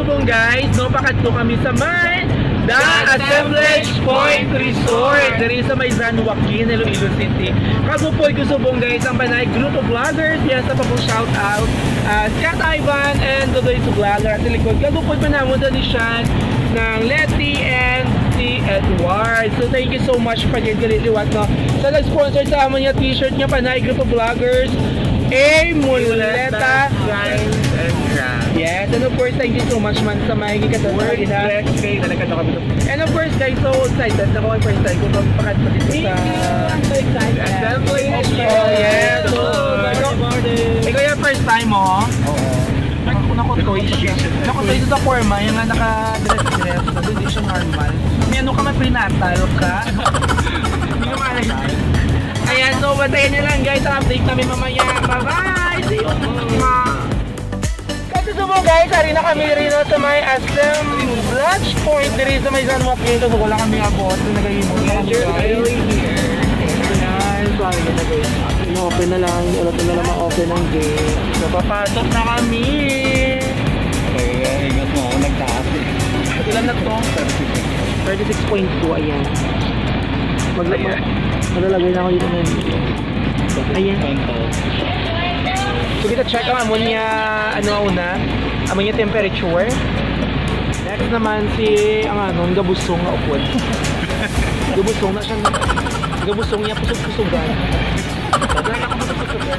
Subong guys, no pakadto kami sa may The Assemblage Point Resort. Diri sa may San Joaquin, Iloilo City. Kagupoy ko Subong guys ang panay group of vloggers. Yan sa pag shout out. Scott Ivan and Dodoy to Vlogger at likod. Kagupoy pa naman doon ni Sean ng Letty and si Edward. So thank you so much pa din kaliliwat no. Sa nag-sponsor sa amin yung t-shirt niya panay group of vloggers. Muleta Crimes and Crafts. Yes, and of course, thank you so much man sa mahiging kasasagin na. And of course, guys, so excited ako. First time ko ito pakadto dito sa... I'm so excited. Assembly. Oh, yes. Ikaw yung first time mo? Oo. Nakutoy ito sa forma, yung nga naka-dress-dress. Hindi siya normal. May ano ka, may prenatal ka? Hindi ka malagay. Ayan, so bantayan nyo lang guys, update namin mamaya. Bye-bye! See you! Kasi subo guys, hari na kami rin sa may Assemblage Point diri sa may San Joaquin. So wala kami abot, so nagayimot na kami guys. Ayan, so ano na guys. Ino-open na lang, ulat na lang ma-open ang gate. So papasok na kami! Kaya ingat mo ako nagtaas eh. Ilan na to? 36.2, ayan. Malalagay na ako dito ngayon. Ayan. So kita check ang amon niya, ano una, amon niya temperature. Next naman si, ang ano, gabusong na upod. Gabusong na siya, gabusong niya pusog-pusogan. Dahil ako pusog-pusogan,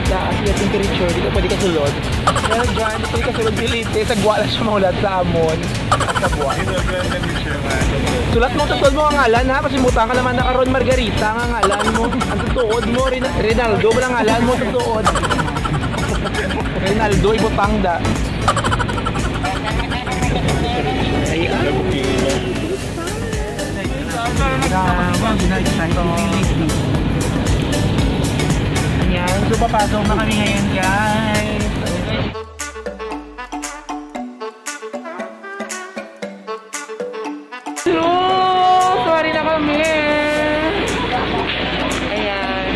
taas niya temperature, dito pwede ka sulod. Pero dyan, dito pwede ka sulod dilite, sagwa lang siya mahulat sa amon. At sa buwan. Sulat mo, tutod mo ang ngalan ha, kasi mutang ka naman na Karon Margarita ang ngalan mo. Ang tutuod mo, Rinaldo mo lang ngalan mo, tutuod. Rinaldo, ibutang da. Ayan. Ayan, so papasok na kami ngayon guys. Sorry na kami. Ayan.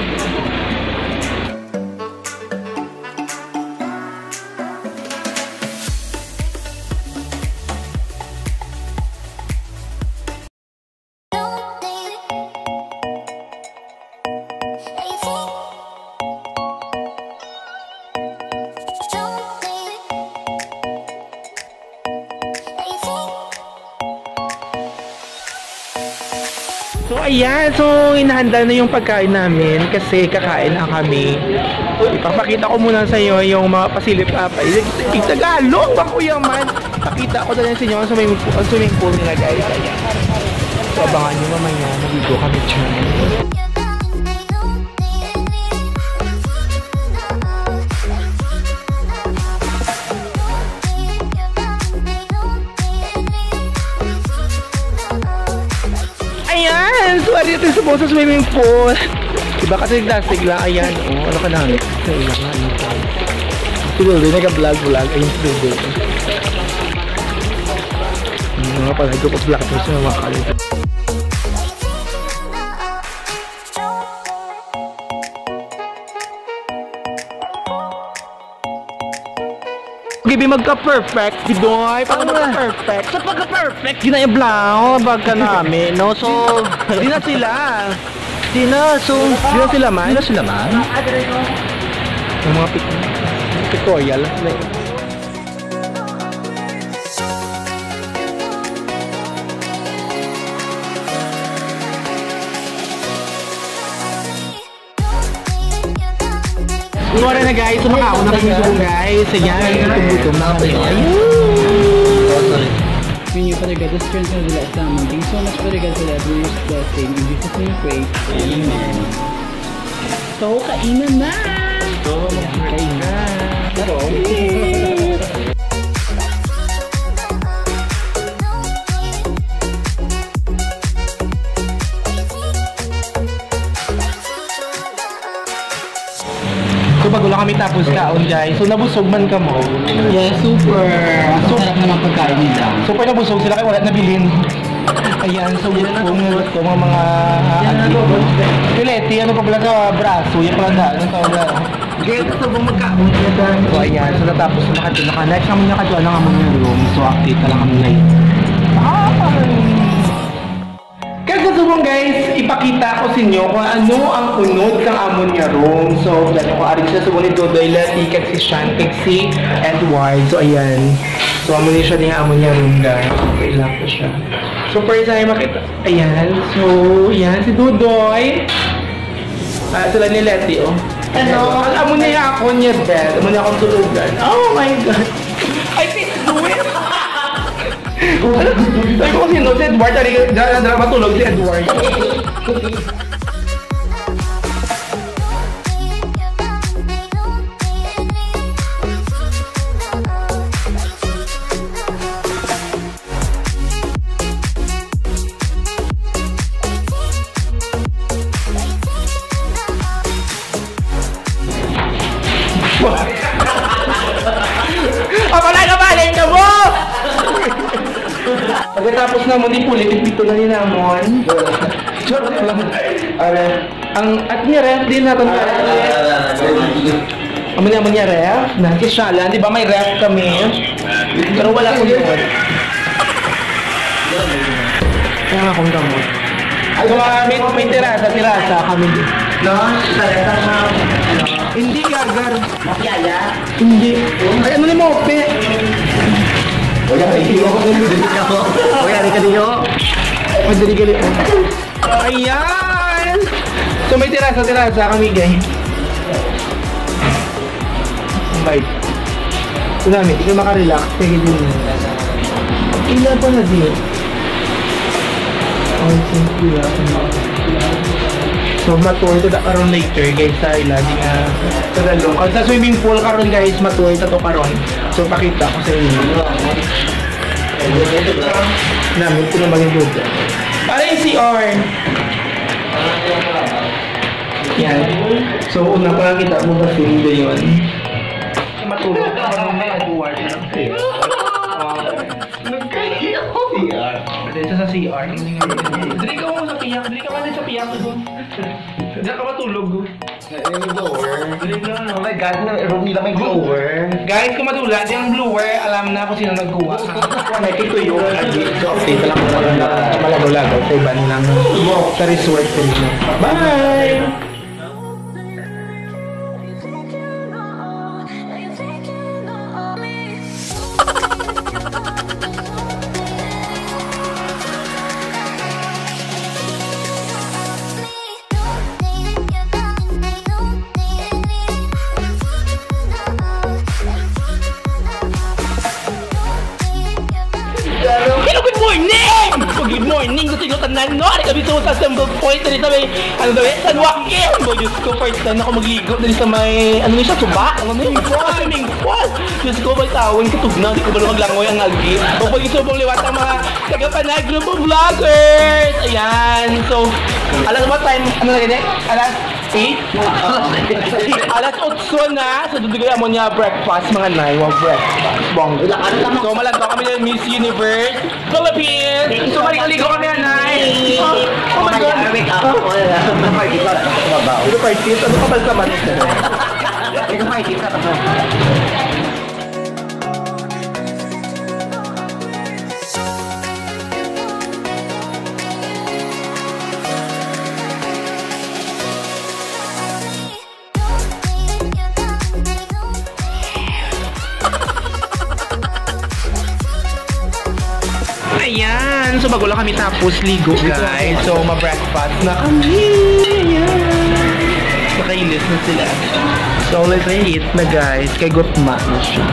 So ayan, so inahanda na yung pagkain namin kasi kakain na kami. Ipapakita ko muna sa iyo yung mga pasilip Tagalog ba kuya man? Pakita ko na lang sa inyo ang swimming pool nila guys. Ayan. So abangan nyo mamaya, naligo kami dyan. Ayan! So, dito sa buong swimming pool. Diba kasi nagdasig lang. Ayan. O, ano ka na? Sa ilang nga. Siguro din, nag-vlog. Ayun sa dugo. Mga pala, nag-vlog ito sa mga kalito. Gibi magka-perfect, Gidoy. Paano magka-perfect? Sa pagka-perfect, ginayablang bagka namin, no? So, di na sila. Di na sila man. Yung mga pictorial. Luwara na guys, sumakaon na kami subong guys. Ayan, gutom na kami. When you Father God, this turns out that someone. Thank you so much, Father God, for that glorious blessing. In Jesus' name we pray. Amen. So, kainan na! So bago lang kami tapos kaon guys. So nabusog man ka mo. Yeah, super. Sarap naman pagkain nila. Super nabusog sila kaya wala nabilin. Ayan, so kung mga Pileti, ano pa pala sa braso, yung pala na, ano tawag na. Guys, gusto mong magkaon na dyan. So, ayan. So, natapos na makadula. Next naman niya kadula ng amon yung room. So, update na lang kami ngayon. Kasi gusto mong guys, ipakita ko sa inyo kung ano ang unod ng amon niya room. So, dahil ko arin siya sumunod ko dahil ticket si Shantik, si Edward. So, ayan. So, amon niya siya din ang amon niya room guys. Okay lang po siya. So, first time makita. Ayan. So, ayan. Si Dudoy. Sila ni Letty, oh. Ano? Alam mo niya ako niya bed. Alam mo niya akong tulugan. Oh my God. I think do it. Sabi ko sino? Si Edward. Dala matulog si Edward. Ka mo! Pagkatapos na mo, di pulit, ipito na rin namon. Joke lang. At niya ref din natin ka. Amo niya ref. Nakisyalan, di ba may ref kami? Pero wala kong gamot. Kaya nga akong gamot. So may tirasa kami din. No? Saleta na. Hindi gagar. Makiyaya? Hindi. Ay, ano ni Mope? Wala ka iyo. Wala ka iyo. Madali ka iyo. Ayan! So may tirasa kami guys. Bye. So namin, ikaw makarelax. Sige din. Ila pa na din. Oh, thank you. So matuloy ito karon later guys sa ilalim sa dalong. Kasi sa swimming pool karon guys, matuloy ito karon. So pakita ko sa inyo. Namin ito na maging good. Para yung CR. Yan. So una pa lang kita mo ba film din yun. Matulog ka parang may abuwar na. CR. Dito sa CR. Dili ka mo sa piyak. Dili ka man sa piyak. Dili ka matulog. Yung blower. Oh my God, room nila may blower. Guys, kung matulad, yung blower, alam na kung sino nagkuha. Nakikita ko yung update lang kung malagaw-lagaw sa iba nilang sa resort. Bye! Good morning! Good morning! Gusto nyo tanan, no? Ari kami sa Assemble Point. Dali sa may, ano daw San Joaquin! Boy, Diyos ko, first time ako magligo. Dali sa may, ano siya, suba? Swimming pool! Diyos ko, may tawin, katugna. Di ko ba maglangoy ang algi. O pag isubong liwat ang mga taga-Panay Group of Vloggers! Ayan! So, alas what time? Ano na ganyan? Alas 8? Alas 8 na. So, dudugay mo niya breakfast, mga nay. Wow, breakfast. Bong. So, malantaw kami ng Miss Universe Philippines. So, malikaligo kami, nanay. Oh my God. Wake up. Party ka. Ano party? Ano ka ba sa manis? Ano party ka? Ayan, so bago lang kami tapos ligo guys. So ma-breakfast na kami. Ayan. Nakailis na sila. So let's eat na guys. Kay Gutma na siya.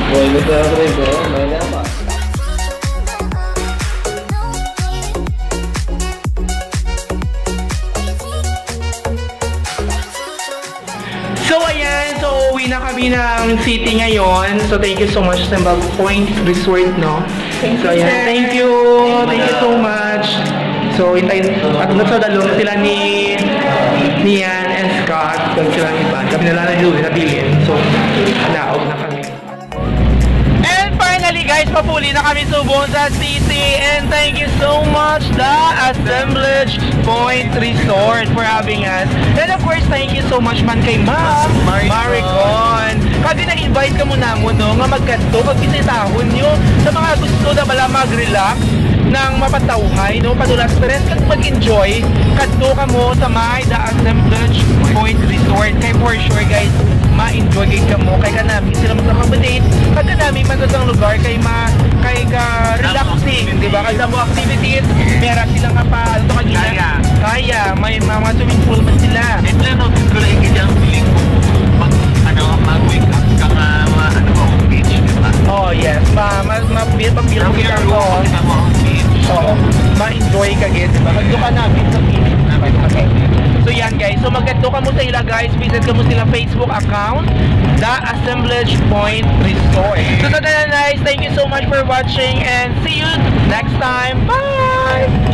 Boy, ito ako rin bro. May nama. So ayan, so uwi na kami ng city ngayon. So thank you so much sa Point Resort, no? So ayan, thank you so much. So hintayin, at sa dalawang sila ni Ian and Scott. Kung sila ni Ivan, kami nila na nabilin. So naog na kami. And finally guys, guys, papuli na kami subong sa city. And thank you so much, the Assemblage Point Resort for having us. And of course, thank you so much man kay Ma'am Maricon. Kasi na-invite ka mo na mo, no, nga magkanto, pag-isitahon nyo sa mga gusto na bala mag-relax ng mapatawhay, no, padula stress, kat mag-enjoy, kanto ka mo sa may the Assemblage Point Resort. Kaya for sure, guys, ma-enjoy kayo ka mo, kaya ka namin sila mag-accommodate, kaya ka namin man sa lugar, kaya ka relaxing, di ba? Kaya mo activities, meron silang nga pa, ano to kagina? Kaya, may mga swimming pool man sila. Ito na, no, ko lang ikidang feeling ko, mag-wake up ka nga, beach, di ba? Oh, yes. Mapil mo kita ko. Oo. Ma-enjoy ka, guys. Diba? Magdo ka namin sa beach. Okay. So, yan, guys. So, magkanto ka mo sa ila, guys. Visit ka mo sila Facebook account, The Assemblage Point Resort. So, guys, thank you so much for watching and see you next time. Bye!